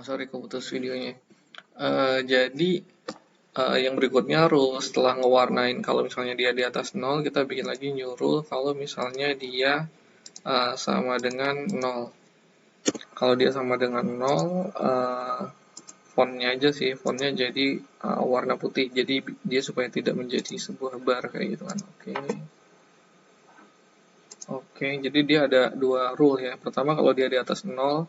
Sorry keputus videonya. Jadi yang berikutnya rule setelah ngewarnain kalau misalnya dia di atas nol, kita bikin lagi new rule kalau misalnya dia sama dengan nol. Kalau dia sama dengan nol, fontnya aja sih, fontnya jadi warna putih. Jadi dia supaya tidak menjadi sebuah bar kayak gitu kan. Oke, jadi dia ada dua rule ya. Pertama kalau dia di atas nol,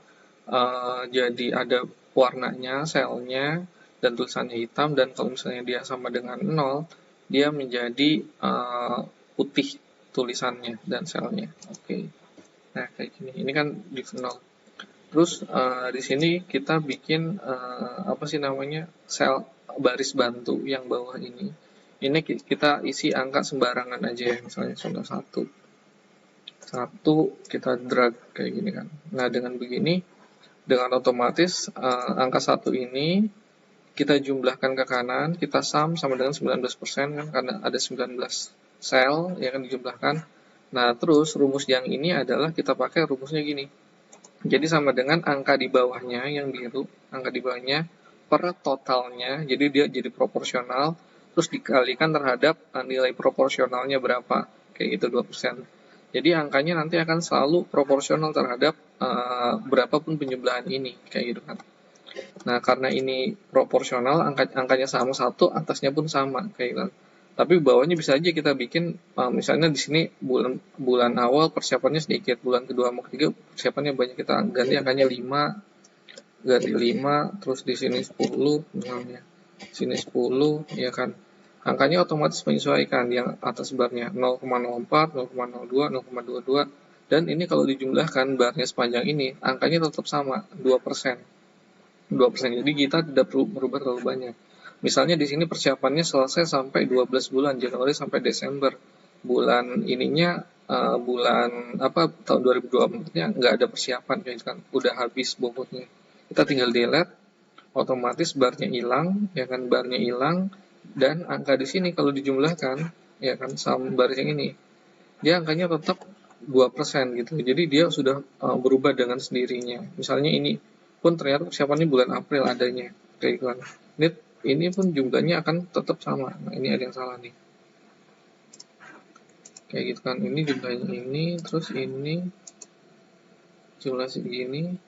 jadi ada warnanya, selnya, dan tulisannya hitam. Dan kalau misalnya dia sama dengan nol, dia menjadi putih tulisannya dan selnya. Oke, nah kayak gini. Ini kan di nol. Terus di sini kita bikin apa sih namanya sel baris bantu yang bawah ini. Ini kita isi angka sembarangan aja ya, misalnya contoh satu kita drag kayak gini kan. Nah dengan begini, dengan otomatis angka satu ini kita jumlahkan ke kanan, kita sum sama dengan 19% kan, karena ada 19 sel yang akan dijumlahkan. Nah terus rumus yang ini adalah kita pakai rumusnya gini. Jadi sama dengan angka di bawahnya yang biru, angka di bawahnya per totalnya, jadi dia jadi proporsional, terus dikalikan terhadap nilai proporsionalnya berapa, kayak gitu 2%. Jadi angkanya nanti akan selalu proporsional terhadap berapapun penjumlahan ini, kayak gitu kan. Nah karena ini proporsional, angkanya sama satu, atasnya pun sama, kayak gitu kan. Tapi bawahnya bisa aja kita bikin, misalnya di sini bulan awal persiapannya sedikit, bulan kedua mau ketiga persiapannya banyak, kita ganti angkanya 5, ganti 5, terus di sini 10 misalnya, sini 10 ya kan. Angkanya otomatis menyesuaikan, yang atas barnya 0,04, 0,02, 0,22, dan ini kalau dijumlahkan barnya sepanjang ini, angkanya tetap sama, 2%. 2%. Jadi kita tidak perlu merubah terlalu banyak. Misalnya di sini persiapannya selesai sampai 12 bulan, Januari sampai Desember. Bulan ininya bulan apa tahun 2024-nya nggak ada persiapan kayak kan, udah habis bobotnya. Kita tinggal delete, otomatis barnya hilang, ya kan, barnya hilang, dan angka di sini kalau dijumlahkan, ya kan, sama baris yang ini, dia angkanya tetap 2% gitu. Jadi dia sudah berubah dengan sendirinya. Misalnya ini pun ternyata persiapannya bulan April adanya, kayak gitu kan. Ini pun jumlahnya akan tetap sama. Nah, ini ada yang salah nih. Kayak gitu kan. Ini jumlahnya ini, terus ini jumlah segini.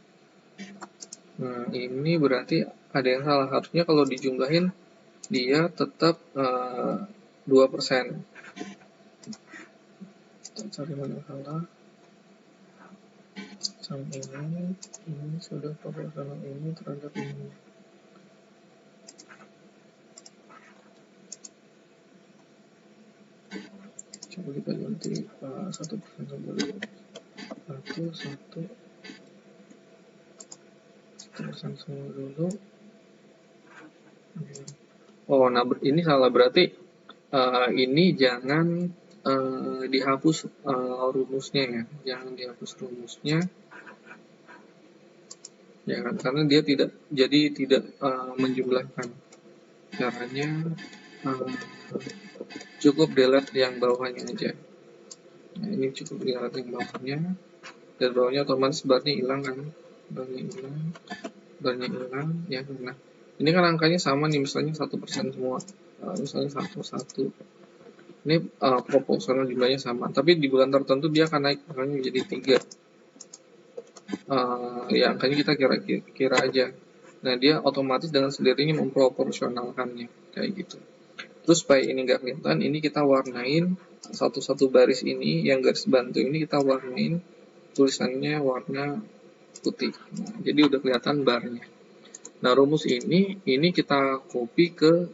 Nah, ini berarti ada yang salah. Harusnya kalau dijumlahin dia tetap 2%. Kita cari mana salah. Sama ini sudah proporsional ini terhadap ini. Coba kita ganti 1% dulu. 1% semua dulu. Oh, nah ini salah, berarti ini jangan dihapus rumusnya ya, jangan dihapus rumusnya, ya kan, karena dia tidak menjumlahkan. Caranya cukup delete yang bawahnya aja. Nah, ini cukup delete yang bawahnya, dan bawahnya otomatis barnya hilang kan, barnya hilang ya. Nah ini kan angkanya sama nih, misalnya 1% semua, misalnya 1 ini proporsional jumlahnya sama, tapi di bulan tertentu dia akan naik, makanya menjadi 3. Ya angkanya kita kira aja. Nah dia otomatis dengan sendirinya memproporsionalkannya kayak gitu. Terus supaya ini nggak kelihatan, ini kita warnain satu-satu baris ini, yang garis bantu ini kita warnain tulisannya warna putih. Nah, jadi udah kelihatan barnya. Nah rumus ini kita copy ke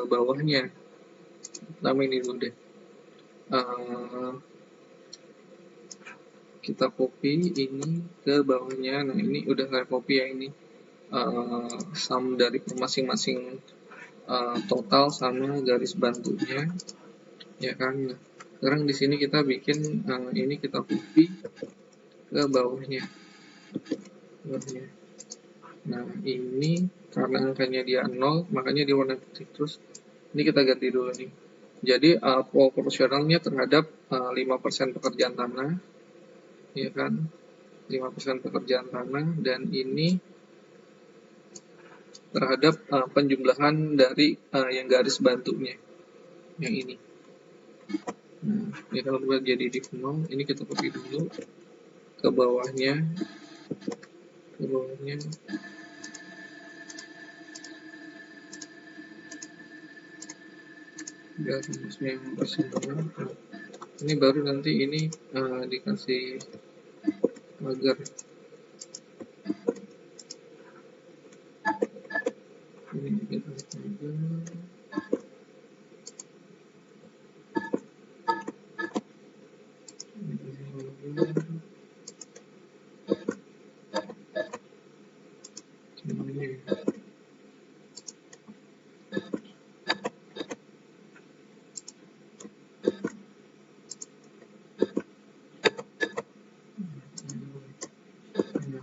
bawahnya. Nama ini dulu deh. Kita copy ini ke bawahnya. Nah ini udah saya copy ya, ini sum dari masing-masing total sama garis bantunya, ya kan. Nah, sekarang di sini kita bikin ini kita copy ke bawahnya. Nah ini karena angkanya dia 0, makanya dia warna putih. Terus ini kita ganti dulu nih. Jadi proporsionalnya terhadap 5% pekerjaan tanah, ya kan, 5% pekerjaan tanah, dan ini terhadap penjumlahan dari yang garis bantunya yang ini. Nah, ini kalau buat jadi div 0, ini kita copy dulu ke bawahnya, biar rumusnya yang bersentuhan. Ini baru nanti ini dikasih pagar. Ini kita pagar.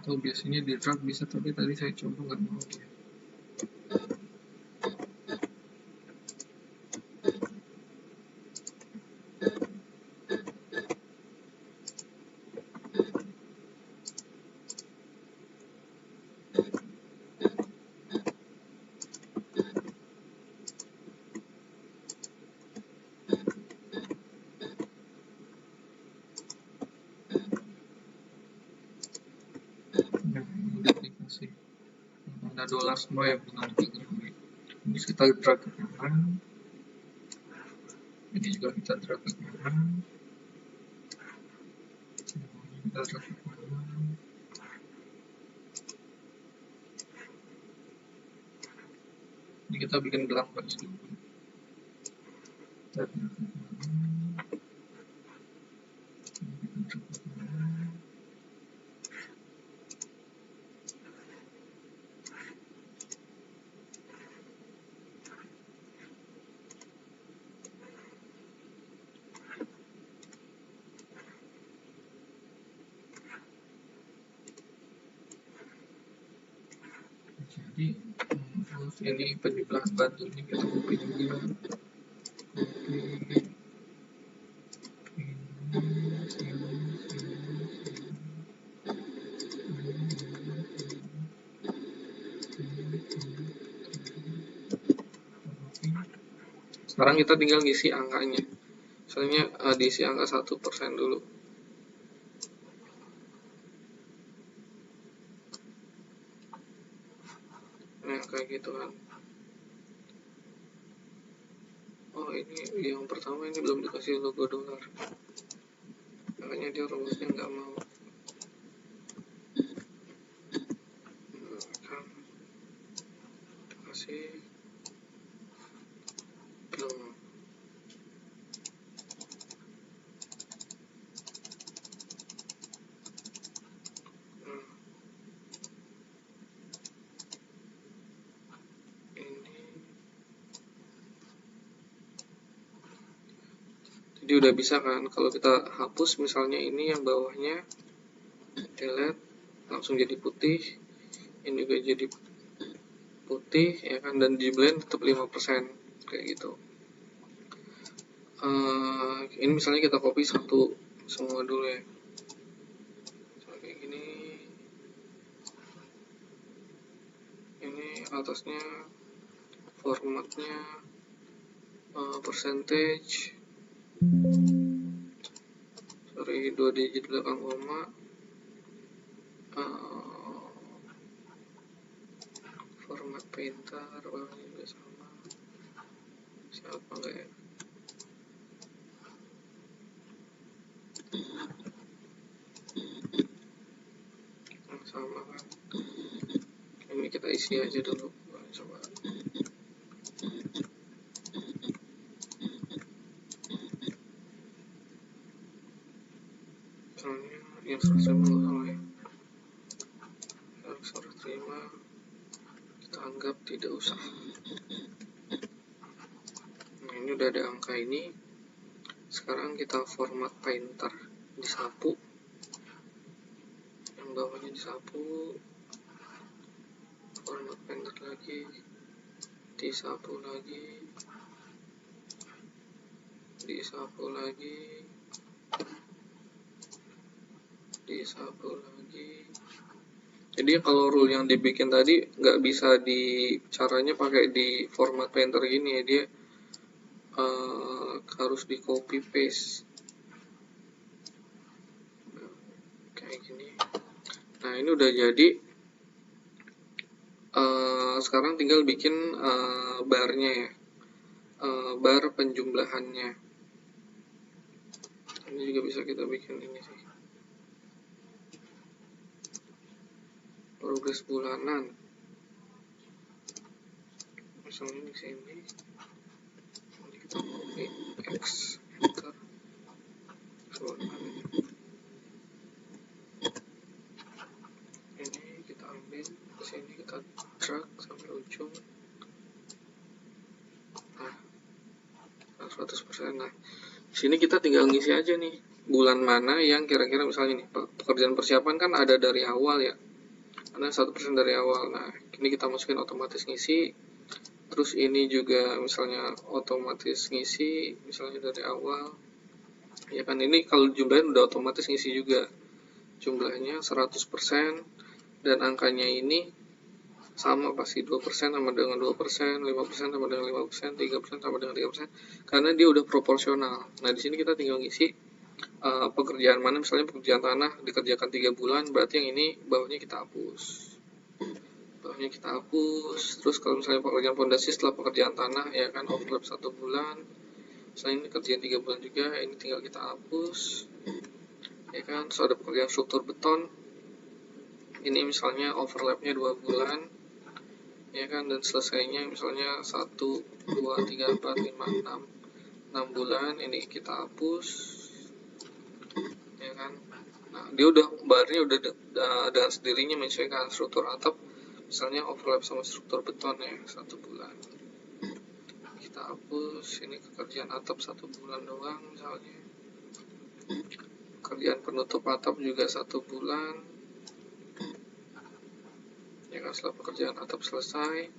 Atau biasanya di drag bisa, tapi tadi saya coba nggak mau ya. Ada dolar semua yang benar ini kita drag ke kanan, ini juga kita drag ke kanan, kita drag ke kanan. Ini kita bikin blank page dulu. Jadi ini penjumlahan bantunya kita copy juga. Sekarang kita tinggal ngisi angkanya. Misalnya diisi angka 1% dulu. Nah, kayak gitu kan. Oh, ini yang pertama ini belum dikasih logo dolar. Makanya dia rumusnya nggak mau. Kan kasih belum. Jadi udah bisa kan, kalau kita hapus misalnya ini yang bawahnya, delete, langsung jadi putih, ini juga jadi putih ya kan, dan di blend tetap 5% kayak gitu. Ini misalnya kita copy satu semua dulu ya, kayak gini. Ini atasnya formatnya percentage, sorry 2 digit belakang koma, format painter bawahnya juga sama, siapa enggak ya, sama kan. Ini kita isi aja dulu, coba. Misalnya yang serah terima ya, yang serah terima kita anggap tidak usah. Nah, ini udah ada angka ini. Sekarang kita format painter, disapu, yang bawahnya disapu, format painter lagi, disapu lagi, disapu lagi, disapu lagi, Jadi kalau rule yang dibikin tadi nggak bisa di caranya pakai di format painter gini ya, dia harus di copy paste kayak gini. Nah ini udah jadi. Sekarang tinggal bikin barnya ya, bar penjumlahannya. Ini juga bisa kita bikin ini sih, progres bulanan. Misalnya di sini, ini kita copy X, enter, ini kita ambil ke sini, kita drag sampai ujung. Nah, 100%. Nah, di sini kita tinggal ngisi aja nih bulan mana yang kira-kira, misalnya nih pekerjaan persiapan kan ada dari awal ya, karena 1% dari awal. Nah, ini kita masukin otomatis ngisi. Terus ini juga misalnya otomatis ngisi, misalnya dari awal. Ya kan, ini kalau jumlahnya udah otomatis ngisi juga. Jumlahnya 100% dan angkanya ini sama pasti 2% sama dengan 2%, 5% sama dengan 5%, 3% sama dengan 3%, karena dia udah proporsional. Nah, di sini kita tinggal ngisi pekerjaan mana, misalnya pekerjaan tanah dikerjakan 3 bulan, berarti yang ini bawahnya kita hapus. Terus kalau misalnya pekerjaan fondasi setelah pekerjaan tanah ya kan, overlap 1 bulan. Misalnya ini kerjaan 3 bulan juga, ini tinggal kita hapus. Ya kan, terus ada pekerjaan struktur beton. Ini misalnya overlapnya 2 bulan. Ya kan, dan selesainya misalnya 1, 2, 3, 4, 5, 6 bulan, ini kita hapus. Ya kan. Nah, dia udah barnya udah dengan sendirinya menyesuaikan struktur atap. Misalnya overlap sama struktur beton ya 1 bulan, kita hapus. Ini pekerjaan atap 1 bulan doang misalnya. Pekerjaan penutup atap juga 1 bulan. Ya kan, setelah pekerjaan atap selesai.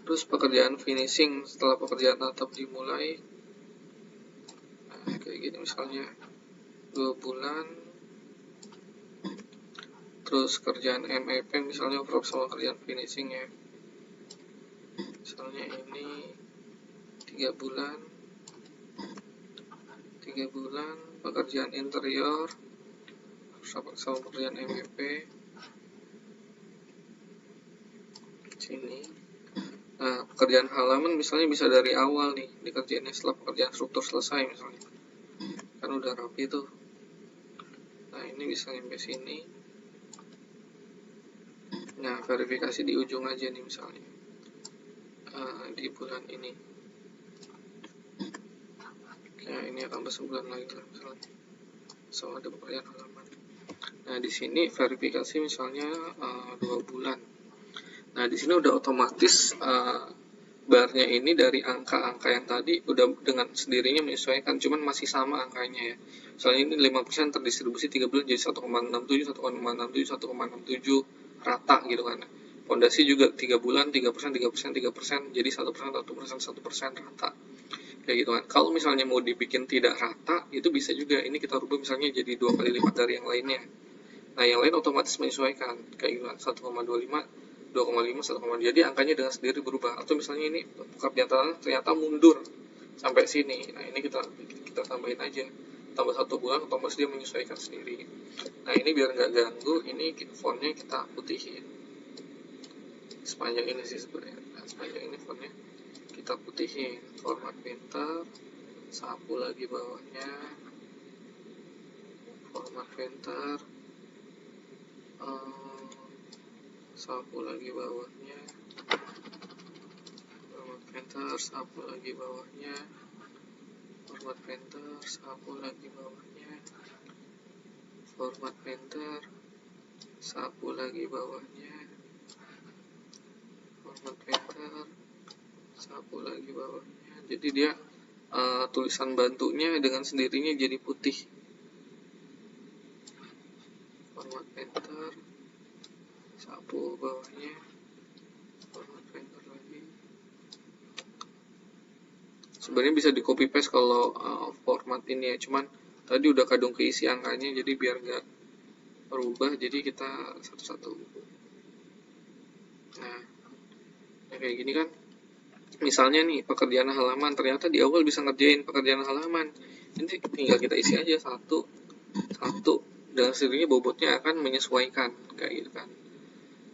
Terus pekerjaan finishing setelah pekerjaan atap dimulai. Nah, kayak gini misalnya 2 bulan. Terus kerjaan MEP misalnya overlap sama kerjaan finishing ya. Misalnya ini 3 bulan. Pekerjaan interior sama pekerjaan MEP sini. Nah, pekerjaan halaman misalnya bisa dari awal nih dikerjainnya setelah pekerjaan struktur selesai misalnya, kan udah rapi tuh. Nah, ini bisa sampai sini. Nah, verifikasi di ujung aja nih misalnya di bulan ini. Ya, ini akan sebulan lagi lah misalnya, so ada pekerjaan halaman. Nah, di sini verifikasi misalnya 2 bulan. Nah, di sini udah otomatis barnya ini dari angka-angka yang tadi udah dengan sendirinya menyesuaikan, cuman masih sama angkanya ya. Misalnya ini 5% terdistribusi 3 bulan jadi 1,67, 1,67, 1,67 rata gitu kan. Fondasi juga 3 bulan 3%, 3%, 3%, jadi 1%, 1%, 1% rata. Kayak gitu kan. Kalau misalnya mau dibikin tidak rata, itu bisa juga. Ini kita rubah misalnya jadi 2 kali lipat dari yang lainnya. Nah, yang lain otomatis menyesuaikan kayak gitu kan. 1,25, 2,5, 1, jadi angkanya dengan sendiri berubah. Atau misalnya ini pekerjaan ternyata mundur sampai sini. Nah, ini kita tambahin aja. Tambah 1 bulan, otomatis dia menyesuaikan sendiri. Nah, ini biar nggak ganggu, ini fontnya kita putihin. Sepanjang ini sih sebenarnya. Nah, sepanjang ini fontnya kita putihin. Format painter, sapu lagi bawahnya. Format painter, sapu lagi bawahnya. Format painter, sapu lagi bawahnya. Format painter, sapu lagi bawahnya. Format painter, sapu lagi bawahnya. Format painter, sapu lagi bawahnya. Jadi dia tulisan bantunya dengan sendirinya jadi putih. Format painter, sapu bawahnya. Format painter lagi. Sebenarnya bisa di copy paste kalau format ini ya, cuman tadi udah kadung keisi angkanya, jadi biar nggak rubah jadi kita satu-satu. Nah, kayak gini kan, misalnya nih pekerjaan halaman, ternyata di awal bisa ngerjain pekerjaan halaman, ini tinggal kita isi aja satu satu, dengan sendirinya bobotnya akan menyesuaikan kayak gitu kan.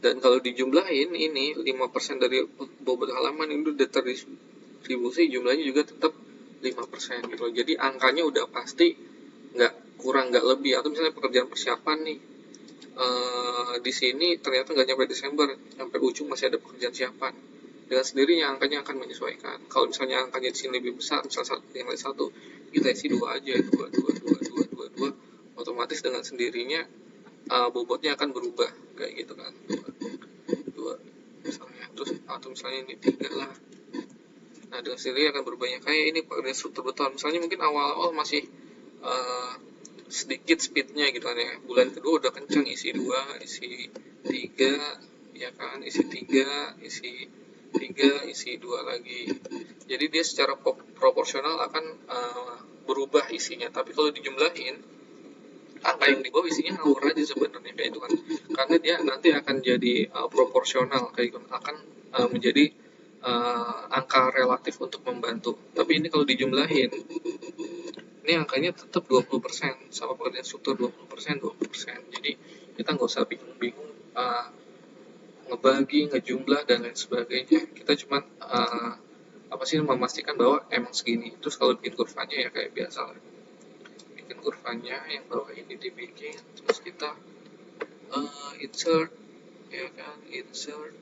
Dan kalau dijumlahin ini 5% dari bobot halaman itu udah terdistribusi, jumlahnya juga tetap 5% gitu loh. Jadi angkanya udah pasti nggak kurang nggak lebih. Atau misalnya pekerjaan persiapan nih, di sini ternyata nggak nyampe Desember, sampai ujung masih ada pekerjaan siapan. Dengan sendirinya angkanya akan menyesuaikan. Kalau misalnya angkanya di sini lebih besar, misalnya yang lain satu, kita isi dua aja, dua, otomatis dengan sendirinya bobotnya akan berubah kayak gitu kan, dua misalnya, terus atau misalnya ini tiga lah. Nah dengan sendirinya akan berubahnya kayak ini pekerjaan struktur beton, misalnya mungkin awal-awal masih uh, sedikit speednya gitu kan ya, bulan kedua udah kencang, isi dua, isi tiga, ya kan, isi tiga, isi dua lagi. Jadi dia secara proporsional akan berubah isinya. Tapi kalau dijumlahin, angka yang di bawah isinya ngawur aja sebenarnya kayak itu kan. Karena dia nanti akan jadi proporsional kayak itu, akan menjadi angka relatif untuk membantu. Tapi ini kalau dijumlahin, ini angkanya tetap 20%, sama pekerjaan struktur 20%, 20%. Jadi kita nggak usah bingung-bingung ngebagi, ngejumlah dan lain sebagainya. Kita cuma apa sih, memastikan bahwa emang segini. Terus kalau bikin kurvanya ya kayak biasa lah. Bikin kurvanya yang bawah ini dibikin, terus kita insert, ya kan, insert